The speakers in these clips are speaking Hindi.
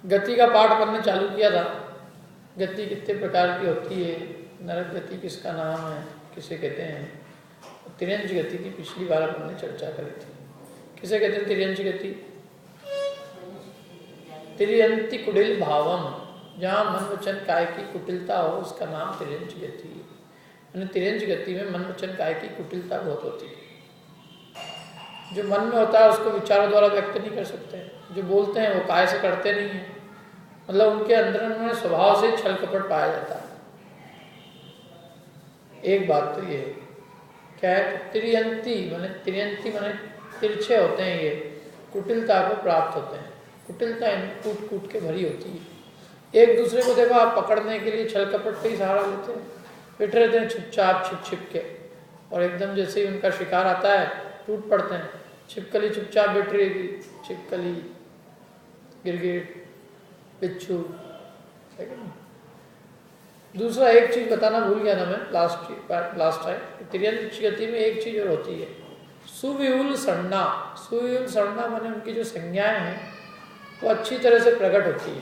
गति का पाठ पढ़ने चालू किया था। गति कितने प्रकार की होती है, नरक गति किसका नाम है, किसे कहते हैं, तिर्यंच गति की पिछली बार हमने चर्चा करी थी। किसे कहते हैं तिर्यंच गति? तिर्यंति कुटिल भावम, जहाँ मन वचन काय की कुटिलता हो उसका नाम तिर्यंच गति है। यानी तिर्यंच गति में मन वचन काय की कुटिलता बहुत होती है। जो मन में होता है उसको विचारों द्वारा व्यक्त नहीं कर सकते, जो बोलते हैं वो काय से करते नहीं है, मतलब उनके अंदर उन्होंने स्वभाव से छल कपट पाया जाता है। एक बात तो ये क्या है, तिर्यंती माने तिरछे होते हैं, ये कुटिलता को प्राप्त होते हैं। कुटिलता इनमें कूट कूट के भरी होती है। एक दूसरे को देखो आप पकड़ने के लिए छल कपट का ही सहारा लेते हैं, बैठे रहते हैं चुपचाप छिप छिप के, और एकदम जैसे ही उनका शिकार आता है टूट पड़ते हैं। छिपकली चुपचाप बैठ रहेगी, छिपकली, गिरगिट, बिच्छू। दूसरा एक चीज बताना भूल गया था मैं लास्ट टाइम, तिर्यंच गति में एक चीज और होती है, सुविहुल सन्ना। सुविहुल सन्ना माने उनकी जो संज्ञाएं हैं वो अच्छी तरह से प्रकट होती है।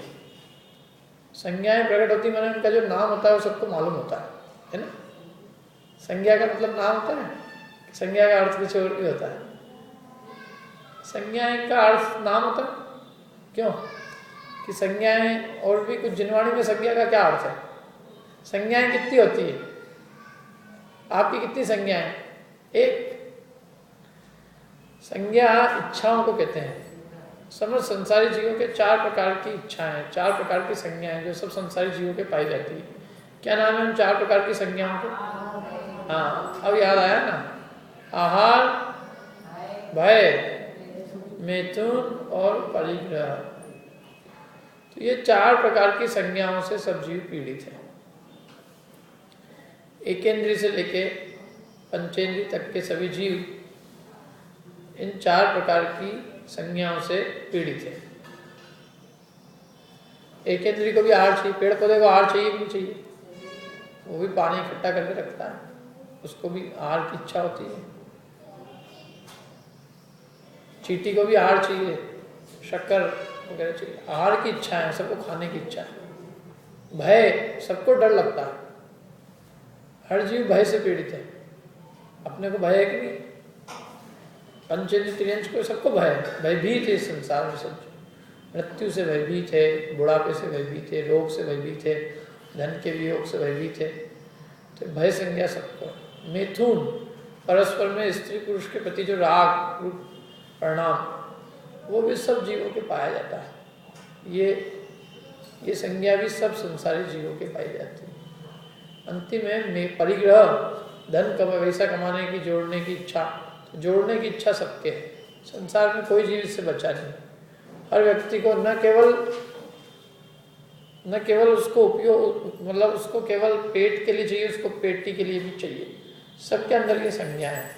संज्ञाएं प्रकट होती माने उनका जो नाम होता है वो सबको मालूम होता है ना। संज्ञा का मतलब नाम होता है, संज्ञा का अर्थ कुछ और भी होता है। संज्ञाएं का अर्थ नाम होता है, क्यों कि संज्ञाएं और भी कुछ, जिनवाणी में संज्ञा का क्या अर्थ है? संज्ञाएं कितनी होती है? आपकी कितनी संज्ञाएं? एक। संज्ञा इच्छाओं को कहते हैं। समझ संसारी जीवों के 4 प्रकार की इच्छाएं, 4 प्रकार की संज्ञाएं जो सब संसारी जीवों के पाई जाती है। क्या नाम है उन 4 प्रकार की संज्ञाओं के? हाँ, अब याद आया ना। आहार, भय, मैथुन और परिग्रह। तो ये 4 प्रकार की संज्ञाओं से सब जीव पीड़ित है। एकेंद्रीय से लेके पंचेंद्रीय तक के सभी जीव इन 4 प्रकार की संज्ञाओं से पीड़ित है। एकेंद्रीय को भी आहार चाहिए, पेड़ पौधे को आहार चाहिए कि नहीं चाहिए? वो भी पानी इकट्ठा करके रखता है, उसको भी आहार की इच्छा होती है। चींटी को भी आहार चाहिए, शक्कर वगैरह चाहिए, आहार की इच्छा है, सबको खाने की इच्छा है। भय, सबको डर लगता है, हर जीव भय से पीड़ित है। अपने को भय है कि नहीं? पंचेंद्रिय तिर्यंच को सबको भय है, भयभीत है। संसार में सब मृत्यु से भयभीत है, बुढ़ापे से भयभीत है, रोग से भयभीत है, धन के वियोग से भयभीत है। तो भय संज्ञा सबको। मैथुन, परस्पर में स्त्री पुरुष के प्रति जो राग परिणाम, वो भी सब जीवों के पाया जाता है। ये संज्ञा भी सब संसारी जीवों के पाई जाती है। अंतिम में परिग्रह, धन वैसा कमाने की, जोड़ने की इच्छा। तो जोड़ने की इच्छा सबके है, संसार में कोई जीव इससे बचा नहीं। हर व्यक्ति को न केवल उसको उपयोग, मतलब उसको केवल पेट के लिए चाहिए, उसको पेटी के लिए भी चाहिए। सबके अंदर ये संज्ञा है।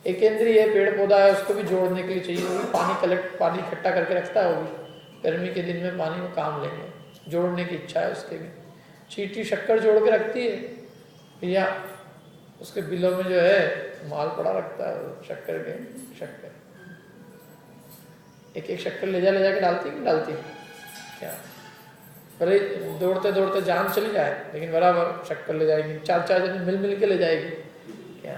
एकेंद्रीय है, पेड़ पौधा है, उसको भी जोड़ने के लिए चाहिए। वो भी पानी इकट्ठा करके रखता है, वो भी गर्मी के दिन में पानी में काम लेंगे, जोड़ने की इच्छा है उसके भी। चींटी शक्कर जोड़ के रखती है, या उसके बिलों में जो है माल पड़ा रखता है, शक्कर एक शक्कर ले जा के डालती कि डालती क्या? भले दौड़ते दौड़ते जान चली जाए, लेकिन बराबर शक्कर ले जाएगी। 4 जने मिल के ले जाएगी क्या?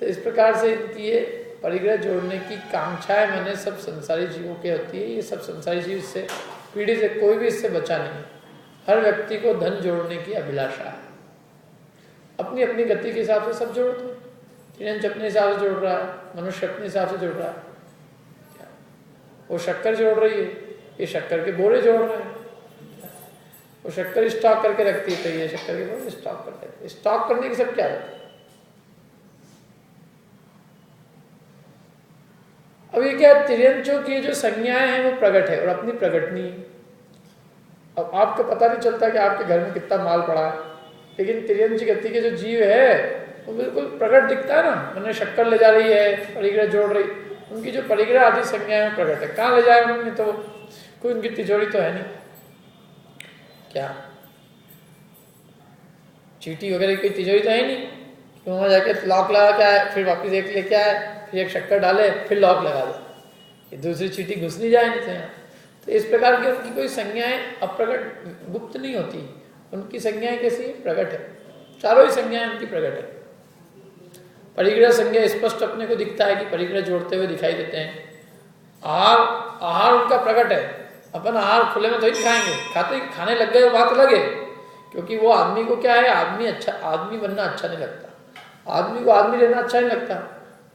तो इस प्रकार से इनकी ये परिग्रह जोड़ने की कांक्षाएं मैंने सब संसारी जीवों के होती है। ये सब संसारी जीव इससे पीड़ित है, कोई भी इससे बचा नहीं। हर व्यक्ति को धन जोड़ने की अभिलाषा है, अपनी अपनी गति के हिसाब से सब जोड़ते हैं। तिर्यंच अपने हिसाब से जोड़ रहा है, मनुष्य अपने हिसाब से जोड़ रहा है। वो शक्कर जोड़ रही है, ये शक्कर के बोरे जोड़ रहे हैं। वो शक्कर स्टॉक करके रखती है, तो ये शक्कर के बोरे स्टॉक करते हैं। स्टॉक करने की सब क्या है? अब ये क्या, तिर्यंचों की जो संज्ञाएं हैं वो प्रकट है और अपनी प्रकटनी। अब आपको पता नहीं चलता कि आपके घर में कितना माल पड़ा है, लेकिन तिर्यंच गति के जो जीव है वो बिल्कुल प्रकट दिखता है ना। मैंने शक्कर ले जा रही है, परिग्रह जोड़ रही, उनकी जो परिग्रह आदि संज्ञाएं प्रकट है। कहाँ ले जाए उन्होंने? तो कोई उनकी तिजोरी तो है नहीं क्या? चींटी वगैरह की तिजोरी तो है नहीं कि वहाँ जाके लॉक लगा के आए, फिर वापस एक लेके आए, फिर एक शक्कर डाले, फिर लॉक लगा दे। ये दूसरी चींटी घुस नहीं जाए नहीं थे यहाँ। तो तो इस प्रकार की उनकी कोई संज्ञाएं अप्रकट गुप्त नहीं होती, उनकी संज्ञाएं कैसी है? प्रकट है। चारों ही संज्ञाएं उनकी प्रकट है। परिग्रह संज्ञा स्पष्ट अपने को दिखता है कि परिग्रह जोड़ते हुए दिखाई देते हैं। आहार उनका प्रकट है। अपन आहार खुले में तो ही खाएंगे, खाते खाने लग गए बात अलग है, क्योंकि वो आदमी को क्या है, आदमी बनना अच्छा नहीं लगता, आदमी को आदमी रहना अच्छा नहीं लगता,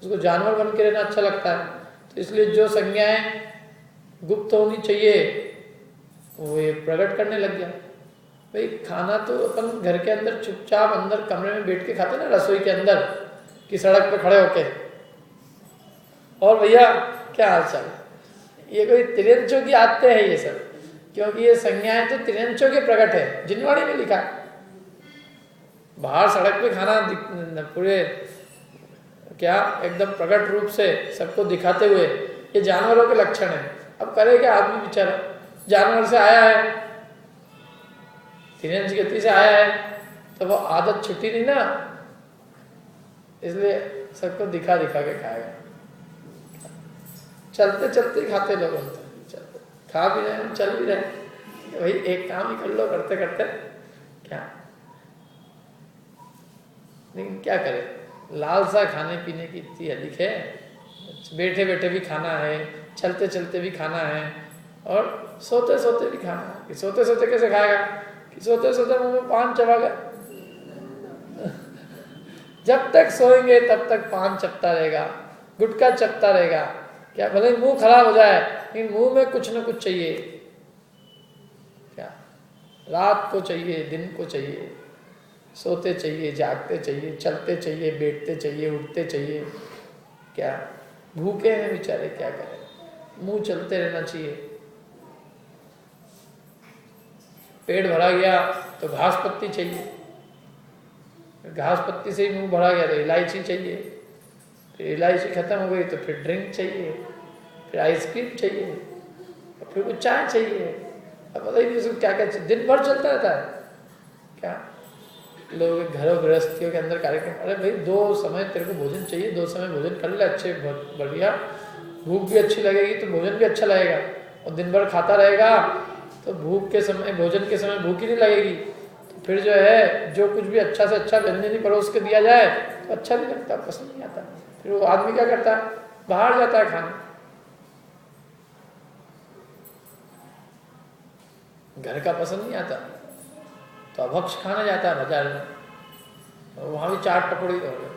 उसको जानवर बन के रहना अच्छा लगता है। तो इसलिए जो संज्ञाएं गुप्त होनी चाहिए वो ये प्रकट करने लग गया। भाई खाना तो अपन घर के अंदर चुपचाप अंदर कमरे में बैठ के खाते ना, रसोई के अंदर कि सड़क पे खड़े होके, और भैया क्या हाल चाल, ये कोई तिरंचों की आदतें है ये सब, क्योंकि ये संज्ञाएं तो तिरंचों के प्रकट है। जिनवाणी में लिखा बाहर सड़क पे खाना पूरे क्या एकदम प्रकट रूप से सबको दिखाते हुए, ये जानवरों के लक्षण है। अब करे क्या आदमी बेचारा, जानवर से आया है, तिरंज गति से आया है, तो वो आदत छुट्टी नहीं ना, इसलिए सबको दिखा दिखा के खाएगा। चलते चलते खाते लोग, चलते खा भी रहे चल भी रहे, भाई एक काम ही कर लो करते करते क्या। लेकिन क्या करें, लालसा खाने पीने की इतनी अधिक है, बैठे बैठे भी खाना है, चलते चलते भी खाना है, और सोते सोते भी खाना है। कि सोते सोते कैसे खाएगा, कि सोते सोते मुंह में पान चबा गया, जब तक सोएंगे तब तक पान चपता रहेगा, गुटखा चपता रहेगा। क्या भले मुंह खराब हो जाए, लेकिन मुंह में कुछ न कुछ चाहिए। क्या रात को चाहिए, दिन को चाहिए, सोते चाहिए, जागते चाहिए, चलते चाहिए, बैठते चाहिए, उठते चाहिए। क्या भूखे हैं बेचारे, क्या करें, मुंह चलते रहना चाहिए। पेट भरा गया तो घास पत्ती चाहिए, घास पत्ती से ही मुंह भरा गया तो इलायची चाहिए, फिर इलायची खत्म हो गई तो फिर ड्रिंक चाहिए, फिर आइसक्रीम चाहिए, फिर कुछ चाय चाहिए। अब पता ही नहीं उसको क्या क्या चाहिए, दिन भर चलता रहता है। क्या लोग घरों गृहस्थियों के अंदर कार्यक्रम, अरे भाई 2 समय तेरे को भोजन चाहिए, 2 समय भोजन कर ले अच्छे बढ़िया, भूख भी अच्छी लगेगी तो भोजन भी अच्छा लगेगा। और दिन भर खाता रहेगा तो भूख के समय, भोजन के समय भूख ही नहीं लगेगी, तो फिर जो है जो कुछ भी अच्छा से अच्छा व्यंजन ही परोस के दिया जाए तो अच्छा नहीं लगता, पसंद नहीं आता। फिर वो आदमी क्या करता है, बाहर जाता है खाने, घर का पसंद नहीं आता तो अभक्ष खाने जाता है बाजार में, और वहाँ भी चाट पकौड़ी हो गए।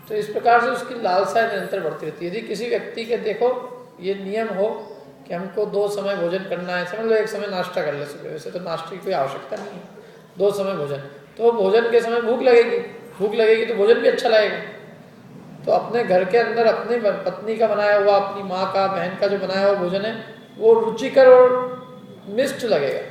तो इस प्रकार से उसकी लालसा निरंतर बढ़ती रहती है। यदि किसी व्यक्ति के देखो ये नियम हो कि हमको 2 समय भोजन करना है, समझ लो एक समय नाश्ता कर ले सुबह, वैसे तो नाश्ते की कोई आवश्यकता नहीं है, 2 समय भोजन, तो भोजन के समय भूख लगेगी तो भोजन भी अच्छा लगेगा। तो अपने घर के अंदर अपनी पत्नी का बनाया हुआ, अपनी माँ का, बहन का जो बनाया हुआ भोजन है वो रुचिकर और मिष्ट लगेगा,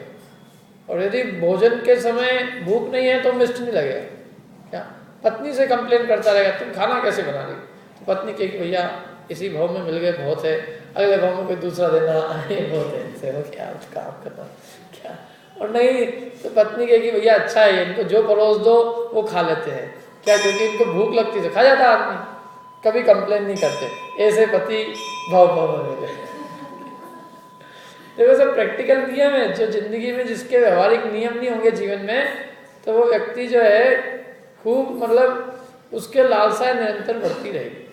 और यदि भोजन के समय भूख नहीं है तो मिष्ट नहीं लगेगा। क्या पत्नी से कंप्लेन करता रहेगा, तुम खाना कैसे बना रही, तो पत्नी कहेगी भैया इसी भाव में मिल गए बहुत है, अगले भाव में कोई दूसरा देना, ये बहुत है, इससे हो क्या काम करना क्या। और नहीं तो पत्नी कहेगी भैया अच्छा है, इनको जो परोस दो वो खा लेते हैं, क्या क्योंकि इनको भूख लगती है, खा जाता आदमी, कभी कंप्लेन नहीं करते। ऐसे पति भाव में मिले। देखो सब प्रैक्टिकल नियम है, जो जिंदगी में जिसके व्यवहारिक नियम नहीं होंगे जीवन में, तो वो व्यक्ति जो है खूब मतलब उसके लालसा निरंतर बढ़ती रहेगी।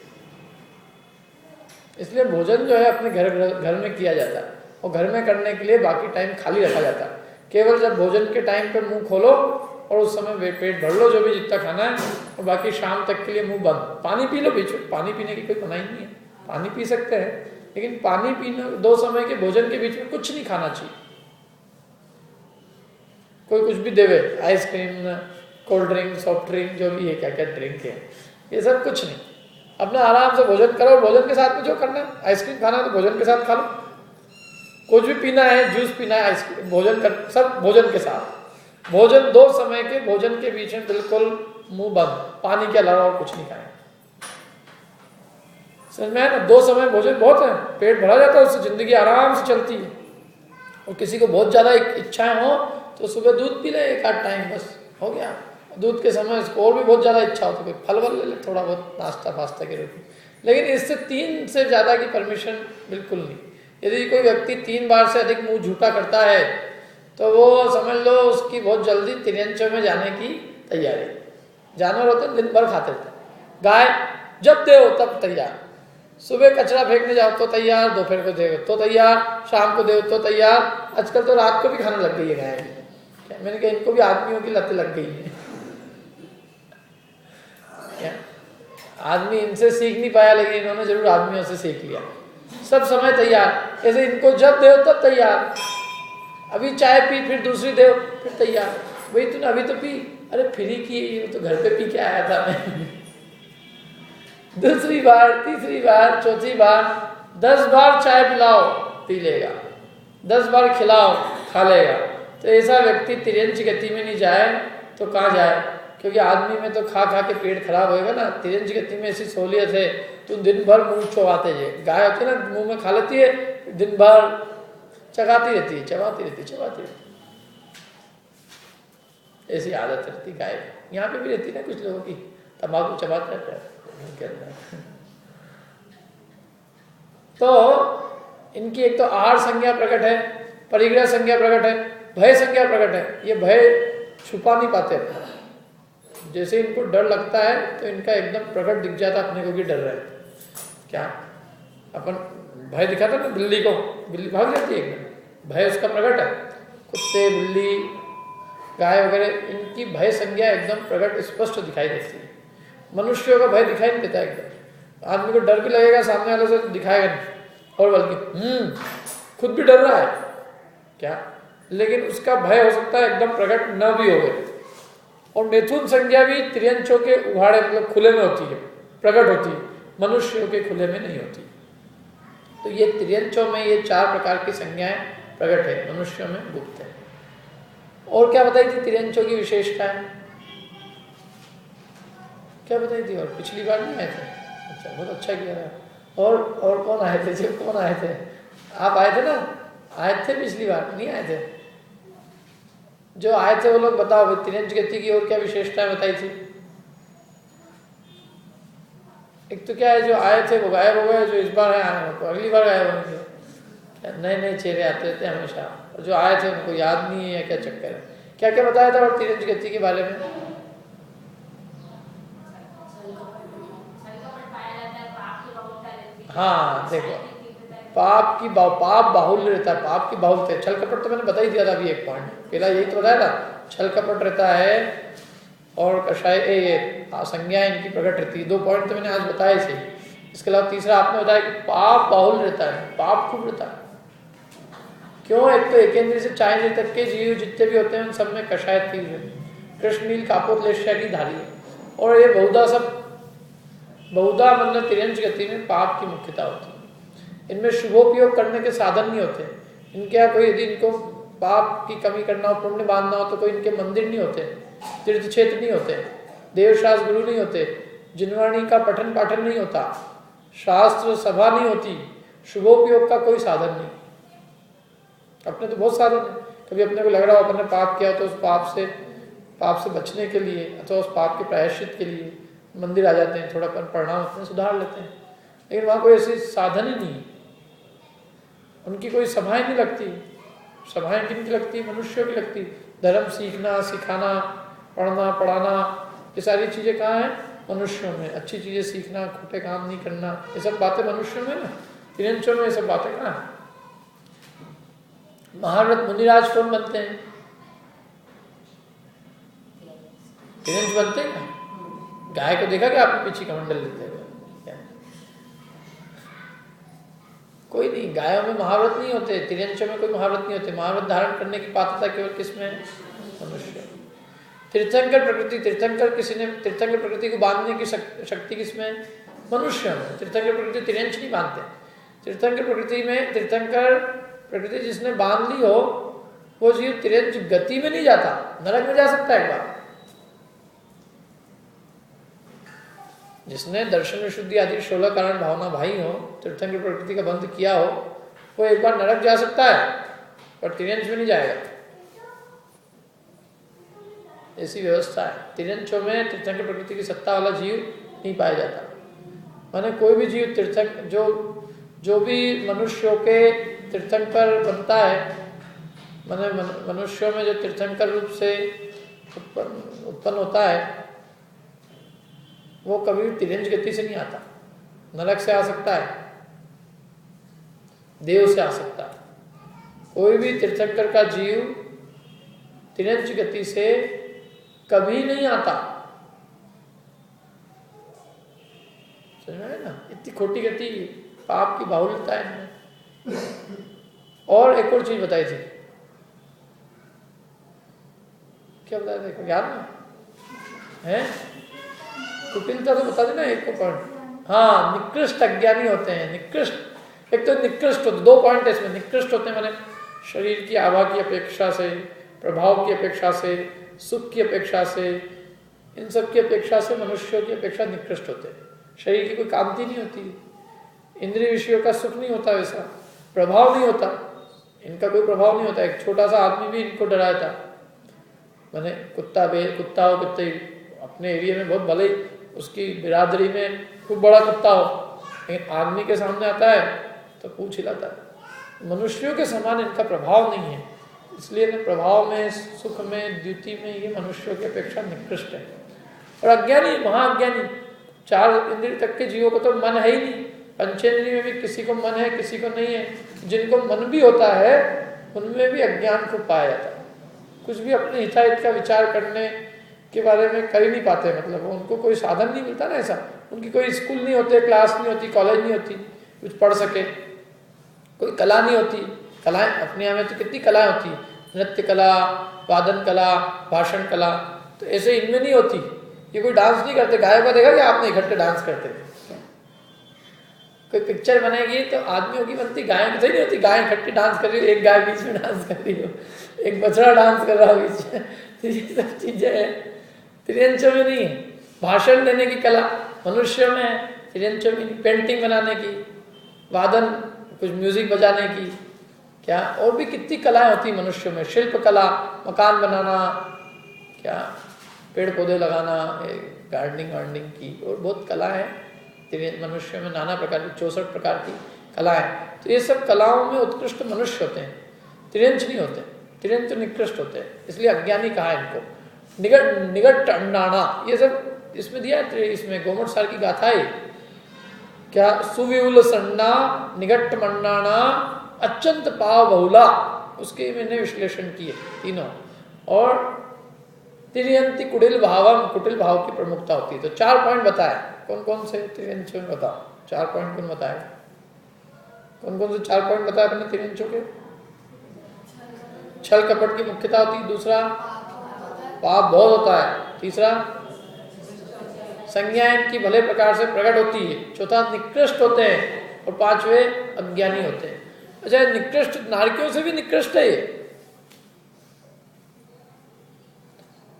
इसलिए भोजन जो है अपने घर में किया जाता है, और घर में करने के लिए बाकी टाइम खाली रखा जाता है। केवल जब भोजन के टाइम पे मुंह खोलो और उस समय पेट भर लो जो भी जितना खाना है, और बाकी शाम तक के लिए मुंह बंद। पानी पी लो बीच में, पानी पीने की कोई मनाही नहीं है, पानी पी सकते हैं, लेकिन पानी पीने 2 समय के भोजन के बीच में कुछ नहीं खाना चाहिए। कोई कुछ भी देवे, ice cream, cold drink, soft drink, जो भी है, क्या क्या ड्रिंक है, ये सब कुछ नहीं। अपना आराम से भोजन करो, भोजन के साथ में जो करना है, आइसक्रीम खाना है तो भोजन के साथ खा लो, कुछ भी पीना है, जूस पीना है, आइसक्रीम, भोजन कर, सब भोजन के साथ। भोजन 2 समय के भोजन के बीच में बिल्कुल मुंह बंद, पानी के अलावा और कुछ नहीं खाए। समझ में है ना, 2 समय भोजन बहुत है, पेट भरा जाता है, उससे जिंदगी आराम से चलती है। और किसी को बहुत ज्यादा इच्छाएं हो तो सुबह दूध पी ले 1-8 टाइम, बस हो गया। दूध के समय इसको और भी बहुत ज्यादा इच्छा हो तो कोई फल वल ले ले, थोड़ा बहुत नाश्ता फास्ता के रूप में, लेकिन इससे 3 से ज्यादा की परमिशन बिल्कुल नहीं। यदि कोई व्यक्ति 3 बार से अधिक मुंह झूठा करता है तो वो समझ लो उसकी बहुत जल्दी तिर्यंचों में जाने की तैयारी। जानवर होते हैं दिन भर खाते थे, गाय जब दे तब तैयार, सुबह कचरा फेंकने जाओ तो तैयार, दोपहर को दे तो तैयार, शाम को दे तो तैयार। आजकल तो रात को भी खाने लग गई है गाय भी। मैंने कहा इनको भी आदमियों की लत लग गई है क्या? आदमी इनसे सीख नहीं पाया, लेकिन इन्होंने जरूर आदमियों से सीख लिया। सब समय तैयार, ऐसे इनको जब दे तब तैयार। अभी चाय पी, फिर दूसरी दे, फिर तैयार। वही तूने अभी तो पी, अरे फ्री की, ये तो घर पे पी के आया था मैं। दूसरी बार, तीसरी बार, चौथी बार, 10 बार चाय पिलाओ पी लेगा, 10 बार खिलाओ खा लेगा। तो ऐसा व्यक्ति तिर्यंच गति में नहीं जाए तो कहाँ जाए? क्योंकि आदमी में तो खा खा के पेट खराब होएगा ना। तिर्यंच गति में ऐसी सहूलियत है, तुम दिन भर मुंह चबाते है। गाय होती है ना, मुंह में खा लेती है, दिन भर चबाती रहती है, चबाती रहती है, चबाती रहती है। ऐसी आदत रहती गाय। यहाँ पे भी रहती है ना कुछ लोगों की, तंबाकू चबाते रहते हैं। तो इनकी एक तो आहार संज्ञा प्रकट है, परिग्रह संज्ञा प्रकट है, भय संज्ञा प्रकट है। ये भय छुपा नहीं पाते अपना। जैसे इनको डर लगता है तो इनका एकदम प्रकट दिख जाता अपने को कि डर रहा है। क्या अपन भय दिखाता ना बिल्ली को, बिल्ली भाग जाती है एकदम, भय उसका प्रकट है। कुत्ते, बिल्ली, गाय वगैरह, इनकी भय संज्ञा एकदम प्रकट स्पष्ट दिखाई देती है। मनुष्यों का भय दिखाई नहीं देता एकदम। आदमी को डर भी लगेगा, सामने वाले से दिखाएगा नहीं, और बल्कि खुद भी डर रहा है क्या, लेकिन उसका भय हो सकता है एकदम प्रकट न भी हो गए। और मैथुन संज्ञा भी तिर्यंचों के उघाड़े मतलब खुले में होती है, प्रकट होती है, मनुष्यों के खुले में नहीं होती। तो ये तिर्यंचों में ये 4 प्रकार की संज्ञाएं प्रकट है, मनुष्यों में गुप्त है। और क्या बताई थी तिर्यंचों की विशेषताएं? क्या बताई थी? और पिछली बार नहीं आए थे? अच्छा, बहुत अच्छा किया रहा। और कौन आए थे? जब कौन आए थे? आप आए थे ना? आए थे पिछली बार? नहीं आए थे? जो आए थे वो लोग बताओ भाई, तिर्यंच गति की और क्या विशेषताएं बताई थी? एक तो क्या है, जो आए थे वो गायब हो गए, जो इस बार आए तो अगली बार गायब होंगे। नए नए चेहरे आते रहते हैं हमेशा, और जो आए थे उनको याद नहीं है या क्या चक्कर है? क्या क्या बताया था और तिर्यंच गति के बारे में? हाँ देखो, पाप बाहुल्य रहता है, पाप की बाहुल्य। छल कपट तो मैंने बता ही दिया था अभी, एक पॉइंट पहला यही तो बताया था, छल कपट रहता है और कषाय ये संज्ञा इनकी प्रकट रहती है। 2 पॉइंट तो मैंने आज बताए थे। इसके अलावा तीसरा आपने बताया कि पाप बाहुल्य रहता है, पाप खूब रहता है। क्यों? एक तो एकेंद्रीय से 4 इंद्रिय तक के जीव जितने भी होते हैं उन सब में कषाय तीव्र कृष्ण नील कापोत्लेश्या की धारी है। और ये बहुधा मतलब तिर्यंच गति में पाप की मुख्यता होती है। इनमें शुभोपयोग करने के साधन नहीं होते। इनके यहाँ कोई, यदि इनको पाप की कमी करना हो, पुण्य बांधना हो, तो कोई इनके मंदिर नहीं होते, तीर्थ क्षेत्र नहीं होते, देवशास्त्र गुरु नहीं होते, जिनवाणी का पठन पाठन नहीं होता, शास्त्र सभा नहीं होती, शुभोपयोग का कोई साधन नहीं। अपने तो बहुत साधन है। कभी अपने को लग रहा हो अपने पाप किया तो उस पाप से बचने के लिए अथवा उस पाप के प्रायश्चित के लिए मंदिर आ जाते हैं, थोड़ा प्रणाम अपने सुधार लेते हैं। लेकिन वहाँ कोई ऐसी साधन ही नहीं, उनकी कोई सभाएं नहीं लगती। सभाएं किनकी लगती? मनुष्यों की लगती। धर्म सीखना, सिखाना, पढ़ना, पढ़ाना, ये सारी चीज़ें कहाँ हैं? मनुष्यों में। अच्छी चीज़ें सीखना, खोटे काम नहीं करना, ये सब बातें मनुष्यों में ना। तिर्यंचों में ये सब बातें कहाँ हैं? महारथ मुनिराज कौन बनते हैं? तिर्यंच बनते हैं ना। गाय को देखा क्या आपने पीछे कमंडल लेते हुए? कोई नहीं, गायों में महाव्रत नहीं होते, तिर्यंचों में कोई महाव्रत नहीं होते। महाव्रत धारण करने की पात्रता केवल किसमें? मनुष्य। तीर्थंकर प्रकृति, तीर्थंकर प्रकृति को बांधने की शक्ति किसमें? मनुष्य में। तीर्थंकर प्रकृति तिर्यंच नहीं बांधते। तीर्थंकर प्रकृति में, तीर्थंकर प्रकृति जिसने बांध ली हो वो जीव तिर्यंच गति में नहीं जाता, नरक में जा सकता है एक बार। जिसने दर्शन विशुद्धि आदि 16 कारण भावना भाई हो, तीर्थंकर प्रकृति का बंध किया हो, वो एक बार नरक जा सकता है पर तिर्यंच में नहीं जाएगा। ऐसी व्यवस्था है। तिर्यंचों में तीर्थंकर प्रकृति की सत्ता वाला जीव नहीं पाया जाता। माने कोई भी जीव तीर्थंकर, जो भी मनुष्यों के तीर्थंकर बनता है, माने मनुष्यों में जो तीर्थंकर रूप से उत्पन्न होता है वो कभी तिरंज गति से नहीं आता। नरक से आ सकता है, देव से आ सकता है। कोई भी तीर्थंकर का जीव तिरंज गति से कभी नहीं आता। समझ में ना, इतनी खोटी गति, पाप की बाहुल्यता है इनमें। और एक और चीज बताई थी, क्या बताया था, याद ना है? कुटिलता तो बता देना एक को पॉइंट। हाँ, निकृष्ट अज्ञानी होते हैं। निकृष्ट, एक तो निकृष्ट होते, 2 पॉइंट है इसमें। निकृष्ट होते हैं माने शरीर की आभा की अपेक्षा से, प्रभाव की अपेक्षा से, सुख की अपेक्षा से, इन सब की अपेक्षा से मनुष्यों की अपेक्षा निकृष्ट होते हैं। शरीर की कोई कांति नहीं होती, इंद्रिय विषयों का सुख नहीं होता, वैसा प्रभाव नहीं होता, इनका कोई प्रभाव नहीं होता। एक छोटा सा आदमी भी इनको डराया था, मैंने कुत्ता हो, कुत्ते अपने एरिया में बहुत भले उसकी बिरादरी में खूब बड़ा कुत्ता हो, लेकिन आदमी के सामने आता है तो पूंछ हिलाता है। मनुष्यों के समान इनका प्रभाव नहीं है, इसलिए न प्रभाव में, सुख में, द्युति में ये मनुष्यों की अपेक्षा निकृष्ट है। और अज्ञानी, महाअज्ञानी, 4 इंद्रिय तक के जीवों को तो मन है ही नहीं। पंचेंद्रिय में भी किसी को मन है, किसी को नहीं है। जिनको मन भी होता है उनमें भी अज्ञान को पाया जाता है। कुछ भी अपने हिताहित का विचार करने के बारे में कर ही नहीं पाते, मतलब उनको कोई साधन नहीं मिलता ना ऐसा। उनकी कोई स्कूल नहीं होते, क्लास नहीं होती, कॉलेज नहीं होती कुछ पढ़ सके, कोई कला नहीं होती। कलाएं अपने यहाँ में तो कितनी कलाएं होती, नृत्य कला, वादन कला, भाषण कला, तो ऐसे इनमें नहीं होती। ये कोई डांस नहीं करते, गायक को देखा कि आपने इकट्ठे डांस करते थे। कोई पिक्चर बनेगी तो आदमियों की बनती, गायों की तो नहीं होती। गाय इकट्ठी डांस कर रही हो, एक गाय बीच में डांस कर रही हो, एक बछड़ा डांस कर रहा हो बीच में, तो ये सब चीजें हैं, त्रियंचों में नहीं है। भाषण देने की कला मनुष्य में है, त्रियंचों में नहीं। पेंटिंग बनाने की, वादन, कुछ म्यूजिक बजाने की, क्या और भी कितनी कलाएं होती मनुष्यों में। शिल्प कला, मकान बनाना, क्या पेड़ पौधे लगाना, गार्डनिंग वार्डनिंग की, और बहुत कला है मनुष्य में, नाना प्रकार की 64 प्रकार की कलाएं। तो ये सब कलाओं में उत्कृष्ट मनुष्य होते हैं, तिरंच नहीं होते। तिरंच तो निकृष्ट होते हैं, इसलिए अज्ञानी कहा है इनको। निगट अंडाना, ये सब इसमें दिया है, इसमें गोमट सार की गाथा है। क्या सुविउल संडा, निगट मंडाना, अत्यंत पाव बहुला, उसके मैंने विश्लेषण किए तीनों। और तिरयंती कुटिल भावम, कुटिल भाव की प्रमुखता होती है। तो 4 पॉइंट बताए, कौन कौन से तिरयंचों में बताओ, 4 पॉइंट कौन बताए, कौन कौन से 4 पॉइंट बताए अपने तिरयंचों के? छल कपट की मुख्यता होती है, दूसरा पाप बहुत होता है, तीसरा संज्ञा इनकी भले प्रकार से प्रकट होती है, चौथा निकृष्ट होते हैं, और 5वें अज्ञानी होते हैं। अच्छा, निकृष्ट नारकियों से भी निकृष्ट है ये।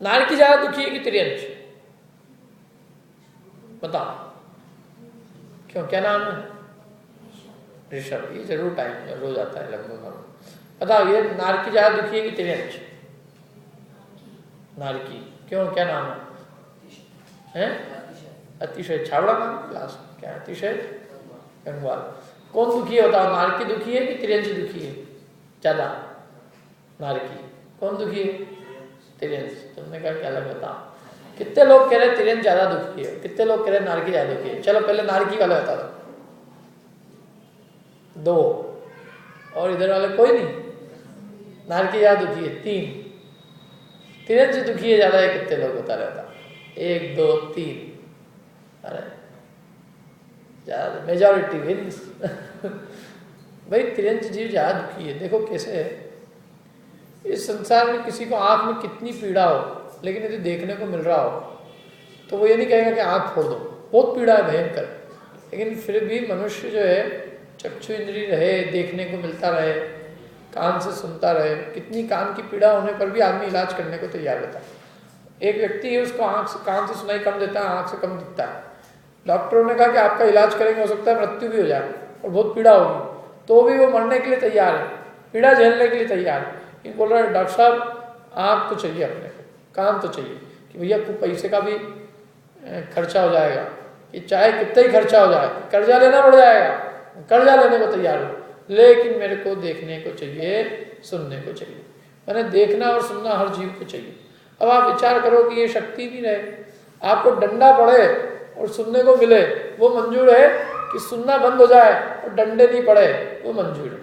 नारकी ज्यादा दुखी है कि तिरयंच? बताओ क्यों, क्या नाम है? ऋषभ। ये जरूर टाइम रोज आता है लगभग। बताओ ये नारकी ज्यादा दुखी है कि तिरयंच? नारकी। क्यों, क्या नाम है? अतिशय छावड़ा नाम क्लास, क्या अतिशय गंगवाल। कौन दुखी है बताओ, नारकी दुखी है कि तिरयंच दुखी है ज्यादा? नारकी। कौन दुखी है? तिरयंच। तुमने कहा क्या अलग बताओ। कितने लोग कह रहे तिरयंच ज्यादा दुखी है, कितने लोग कह रहे नारकी ज्यादा दुखी है? चलो पहले नारकी वाला बता दो। 2 और इधर वाले कोई नहीं। नारकी ज्यादा दुखी है 3, तिरयंच दुखी है ज्यादा है, कितने लोग बता रहता? 1 2 3। अरे ज्यादा, मेजॉरिटी विन्स। भाई तिरयंच जीव ज्यादा दुखी है। देखो कैसे है, इस संसार में किसी को आंख में कितनी पीड़ा हो, लेकिन यदि देखने को मिल रहा हो तो वो ये नहीं कहेगा कि आंख फोड़ दो, बहुत पीड़ा है भयंकर, लेकिन फिर भी मनुष्य जो है चक्षु इंद्रिय रहे, देखने को मिलता रहे, कान से सुनता रहे। कितनी कान की पीड़ा होने पर भी आदमी इलाज करने को तैयार रहता है। एक व्यक्ति है, उसको कान से सुनाई कम देता है, आंख से कम दिखता है। डॉक्टरों ने कहा कि आपका इलाज करेंगे, हो सकता है मृत्यु भी हो जाए और बहुत पीड़ा होगी, तो भी वो मरने के लिए तैयार है, पीड़ा झेलने के लिए तैयार है। ये बोल रहा है डॉक्टर साहब आँख तो चाहिए अपने को, कान तो चाहिए, कि भैया खूब पैसे का भी खर्चा हो जाएगा, कि चाहे कितना ही खर्चा हो जाए, कर्जा लेना पड़ जाएगा, कर्जा लेने को तैयार हो, लेकिन मेरे को देखने को चाहिए, सुनने को चाहिए। मैंने देखना और सुनना हर जीव को चाहिए। अब आप विचार करो कि ये शक्ति नहीं रहे, आपको डंडा पड़े और सुनने को मिले, वो मंजूर है कि सुनना बंद हो जाए और डंडे नहीं पड़े, वो मंजूर है?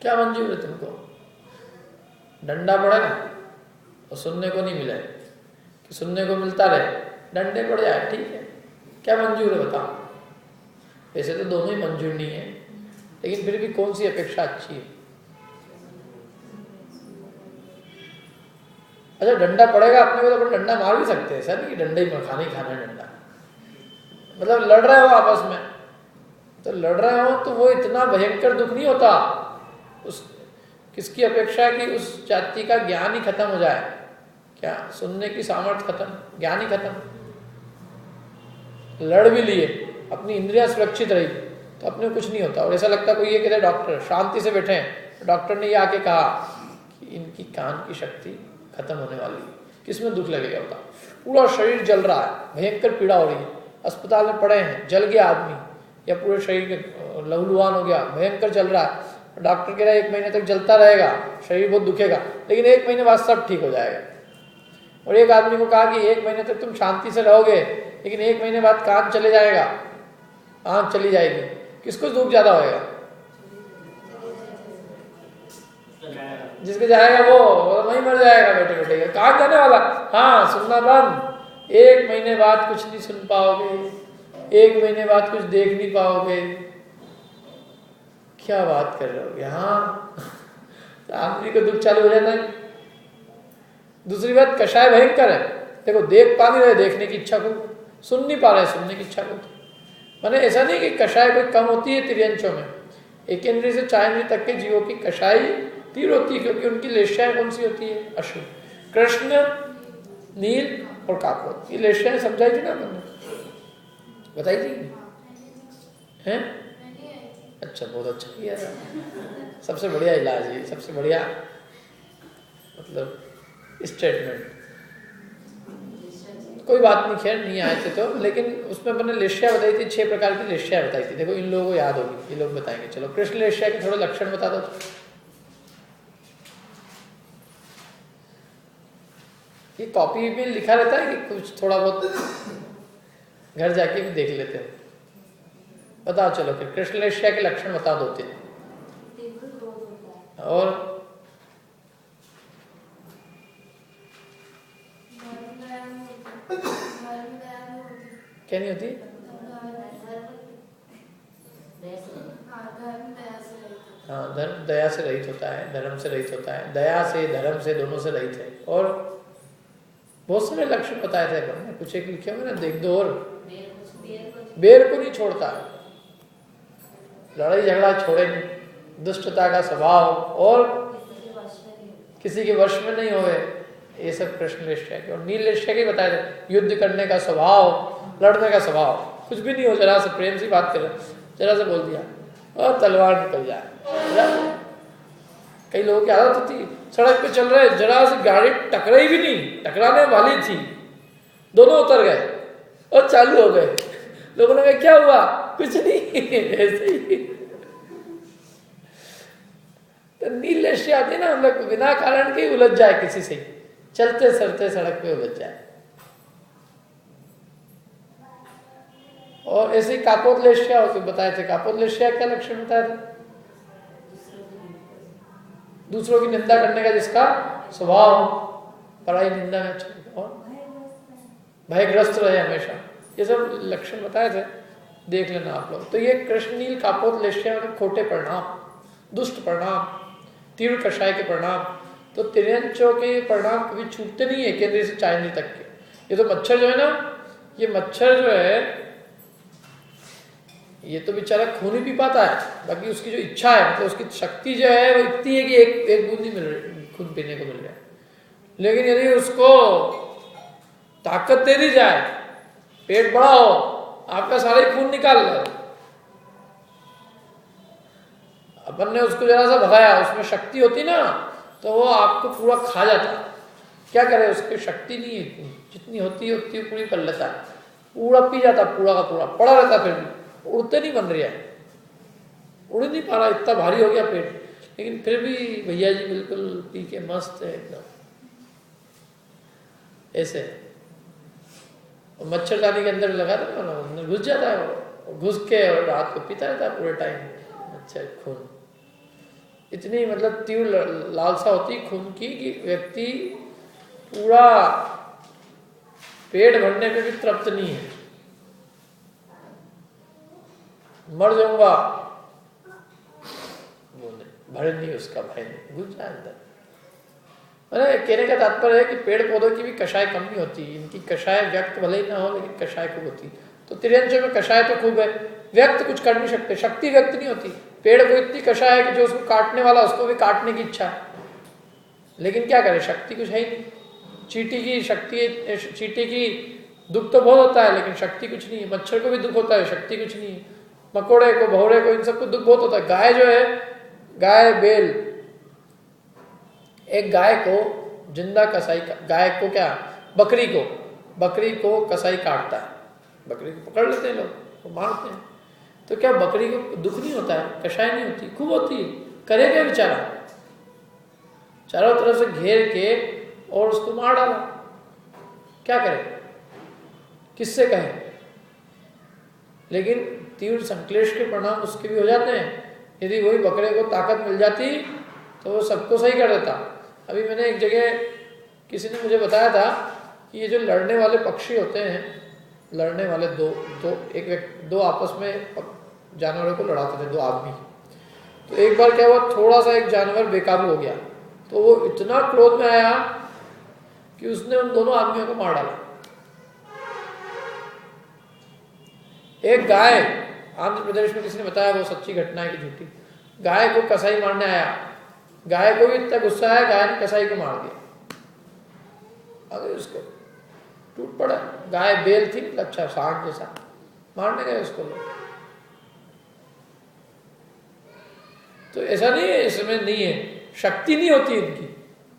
क्या मंजूर है तुमको? डंडा पड़े और सुनने को नहीं मिले, कि सुनने को मिलता रहे, डंडे पड़ जाए, ठीक है, क्या मंजूर है बताओ? वैसे तो दोनों ही मंजूर नहीं है, लेकिन फिर भी कौन सी अपेक्षा अच्छी है? अच्छा, डंडा पड़ेगा अपने को तो अपन डंडा मार भी सकते हैं, ऐसा नहीं कि डंडा ही खाना ही खाना है डंडा। मतलब लड़ रहे हो आपस में, तो लड़ रहे हो तो वो इतना भयंकर दुख नहीं होता। उस किसकी अपेक्षा है कि उस जाति का ज्ञान ही खत्म हो जाए? क्या सुनने की सामर्थ्य खत्म, ज्ञान ही खत्म? लड़ भी लिए, अपनी इंद्रियां सुरक्षित रही तो अपने कुछ नहीं होता। और ऐसा लगता कोई ये कहते डॉक्टर शांति से बैठे हैं, डॉक्टर ने ये आके कहा कि इनकी कान की शक्ति खत्म होने वाली है, किसमें दुख लगेगा बताओ? पूरा शरीर जल रहा है, भयंकर पीड़ा हो रही है, अस्पताल में पड़े हैं, जल गया आदमी, या पूरे शरीर के लहूलुहान हो गया, भयंकर जल रहा है। डॉक्टर कह रहा है 1 महीने तक जलता रहेगा, शरीर बहुत दुखेगा, लेकिन 1 महीने बाद सब ठीक हो जाएगा। और एक आदमी को कहा कि 1 महीने तक तुम शांति से रहोगे, लेकिन 1 महीने बाद कान चले जाएगा, आंख चली जाएगी, किसको दुख ज्यादा होएगा? जिसके जाएगा वो वहीं मर जाएगा बैठे बैठे। कहाँ जाने वाला? हाँ, सुनना बंद, 1 महीने बाद कुछ नहीं सुन पाओगे, 1 महीने बाद कुछ देख नहीं पाओगे। क्या बात कर रहे हो? यहाँ आदमी को दुख चालू हो जाता है। दूसरी बात, कषाय भयंकर है। देखो, देख पा नहीं रहे, देखने की इच्छा को, सुन नहीं पा रहे, सुनने की इच्छा को। माने ऐसा नहीं कि कषाय कोई कम होती है तिर्यंचों में, 1 इंद्रिय से 4 इंद्रिय तक के जीवों की कषाय तीव्र होती है, क्योंकि उनकी लेश्याएं कौन सी होती है? अशुभ। कृष्ण, नील और काकोद, ये लेश्याएं समझाई थी ना मैंने, बताई थी हैं? अच्छा, बहुत अच्छा किया, सबसे बढ़िया इलाज है, सबसे बढ़िया मतलब स्टेटमेंट। कोई बात नहीं, खैर नहीं आए थे तो, लेकिन उसमें मैंने लेश्या बताई थी, 6 प्रकार की लेश्या बताई थी। देखो, इन लोगों को याद होगी, ये लोग बताएंगे। चलो, कृष्ण लेश्या के थोड़े लक्षण बता दो। ये कॉपी में लिखा रहता है कि कुछ थोड़ा बहुत घर जाके भी देख लेते हैं? बताओ चलो, फिर कृष्ण लेश्या के लक्षण बता दो 3। और क्या नहीं होती? हाँ, धर्म दया से रहित होता है, धर्म से रहित होता है, दया से, धर्म से, दोनों से रहित है। और बहुत सारे लक्षण बताए थे अपन ने, कुछ एक लिखे हुए ना, देख दो। और बेर को नहीं छोड़ता, लड़ाई झगड़ा छोड़े नहीं, दुष्टता का स्वभाव, और किसी के वश में नहीं होए, ये सब कृष्ण लेश्या के। और नील लेश्या के बताए थे, युद्ध करने का स्वभाव, लड़ने का स्वभाव, कुछ भी नहीं हो, जरा से प्रेम से बात कर, जरा से बोल दिया और तलवार निकल जाए। कई लोगों की आदत होती, सड़क पे चल रहे, जरा से गाड़ी टकराई भी नहीं, टकराने वाली थी, दोनों उतर गए और चालू हो गए। लोगों ने कहा क्या हुआ? कुछ नहीं, ऐसे ही। तो नील लेश्या आती ना, हम लोग बिना कारण के उलझ जाए, किसी से चलते चलते सड़क पे उलझ जाए। और ऐसे ही कापोद लेश्या होते बताए थे। कापोद लेश्या क्या लक्षण बताए थे? दूसरों की निंदा करने का जिसका स्वभाव, पराई निंदा में अच्छा, और भयग्रस्त रहे हमेशा, ये सब लक्षण बताए थे, देख लेना आप लोग। तो ये कृष्णनील कापोद लेश्या में खोटे परिणाम, दुष्ट परिणाम, तीव्र कषाय के परिणाम। तो तिर्यंचों के परिणाम कभी छूटते नहीं है, केंद्रीय से 4 इंद्रिय तक के। ये तो मच्छर जो है ना, ये मच्छर जो है, ये तो बेचारा खून ही पी पाता है, बाकी उसकी जो इच्छा है, मतलब उसकी शक्ति जो है वो इतनी है कि एक बूंद नहीं मिल रही खून पीने को मिल रहा है। लेकिन यदि उसको ताकत दे दी जाए, पेट बड़ा हो, आपका सारा ही खून निकाल ले, अपन ने उसको जरा सा भगाया, उसमें शक्ति होती ना, तो वो आपको पूरा खा जाता। क्या करे, उसकी शक्ति नहीं है, जितनी होती है उतनी पूरी कर लेता है, पूरा पी जाता, पूरा का पूरा पड़ा रहता, फिर भी उड़ते नहीं बन रहा है, उड़ नहीं पा रहा, इतना भारी हो गया पेट, लेकिन फिर भी भैया जी बिल्कुल पी के मस्त है एकदम ऐसे। और मच्छरदानी के अंदर लगा था ना, अंदर घुस जाता है वो, घुस के और रात को पीता रहता है पूरे टाइम। अच्छा खून, इतनी मतलब तीव्र लालसा होती खून की कि व्यक्ति पूरा पेट भरने पे भी तृप्त नहीं है, मर जाऊंगा वो नहीं, भय नहीं उसका, भय नहीं, घुस जाए अंदर। अरे कहने का तात्पर्य है कि पेड़ पौधों की भी कषाय कम नहीं होती, इनकी कषाय व्यक्त भले ही ना हो लेकिन कषाय खूब होती। तो तिर्यंचों में कषाय तो खूब है, व्यक्त कुछ कर नहीं सकते, शक्ति व्यक्त नहीं होती। पेड़ को इतनी कषाय है कि जो उसको काटने वाला उसको भी काटने की इच्छा है, लेकिन क्या करे, शक्ति कुछ है ही नहीं। चींटी की शक्ति, चींटी की दुख तो बहुत होता है लेकिन शक्ति कुछ नहीं है। मच्छर को भी दुख होता है, शक्ति कुछ नहीं है। मकोड़े को, भौरे को, इन सबको दुख बहुत होता है। गाय जो है, गाय बैल, एक गाय को जिंदा कसाई, गाय को क्या, बकरी को कसाई काटता है, बकरी को पकड़ लेते हैं लोग, वो मारते हैं, तो क्या बकरी को दुख नहीं होता है, कषाय नहीं होती, खूब होती है। करे क्या बेचारा, चारों तरफ से घेर के और उसको मार डाला, क्या करे, किससे कहे। लेकिन तीव्र संक्लेश के परिणाम उसके भी हो जाते हैं। यदि वही बकरे को ताकत मिल जाती तो वो सबको सही कर देता। अभी मैंने एक जगह, किसी ने मुझे बताया था कि ये जो लड़ने वाले पक्षी होते हैं, लड़ने वाले दो आपस में जानवरों को लड़ाते थे, दो आदमी। तो एक बार क्या हुआ, थोड़ा सा एक जानवर बेकाबू हो गया, तो वो इतना क्रोध में आया कि उसने उन दोनों आदमियों को मार डाला। एक गाय, आंध्र प्रदेश में किसी ने बताया, वो सच्ची घटना है कि झूठी, गाय को कसाई मारने आया, गाय को भी इतना गुस्सा आया, गाय ने कसाई को मार दिया, अगर उसको टूट पड़ा। गाय बैल थी, अच्छा सांड जैसा, मारने गए उसको लोग। तो ऐसा नहीं है, इसमें नहीं है, शक्ति नहीं होती इनकी,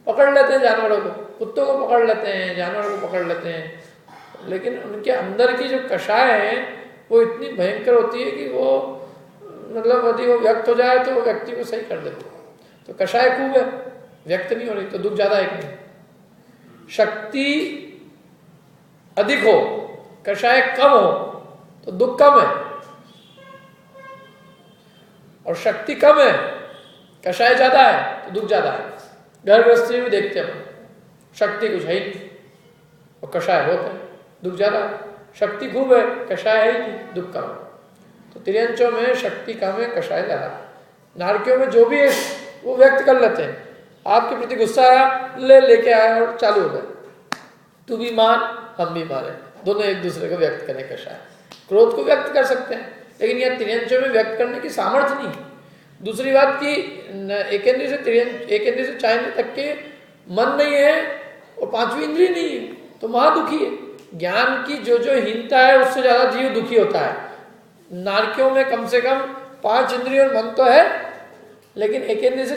पकड़ लेते हैं जानवरों को, कुत्तों को पकड़ लेते हैं, जानवरों को पकड़ लेते हैं, लेकिन उनके अंदर की जो कषाय है वो इतनी भयंकर होती है कि वो मतलब यदि वो व्यक्त हो जाए तो वो व्यक्ति को सही कर देते। तो कषाय खूब है, व्यक्त नहीं हो रही तो दुख ज्यादा है कि नहीं। शक्ति अधिक हो, कषाय कम हो तो दुख कम है, और शक्ति कम है, कषाय ज्यादा है तो दुख ज्यादा है। घर गृहस्थी में देखते हैं, शक्ति कुछ है ही नहीं और कषाय बहुत है, दुख ज्यादा है। शक्ति खूब है, कषाय है ही नहीं, दुख कम है। तो तिर्यंचों में शक्ति कम है, कषाय ज्यादा। नारकियों में जो भी है वो व्यक्त कर लेते हैं। आपके प्रति गुस्सा आया, लेके आया और चालू हो गए, तू भी मार हम भी मारे, दोनों एक दूसरे को व्यक्त करें। कषाय क्रोध को व्यक्त कर सकते हैं, लेकिन यह तिर्यंचों में व्यक्त करने की सामर्थ्य नहीं। दूसरी बात की एकेंद्रिय से चाइने तक के मन नहीं है और पांचवी इंद्रिय नहीं है, तो महादुखी है। ज्ञान की जो हीनता है उससे ज्यादा जीव दुखी होता है। नारकियों में कम से कम 5 इंद्रिय और मन तो है, लेकिन एकेंद्रिय से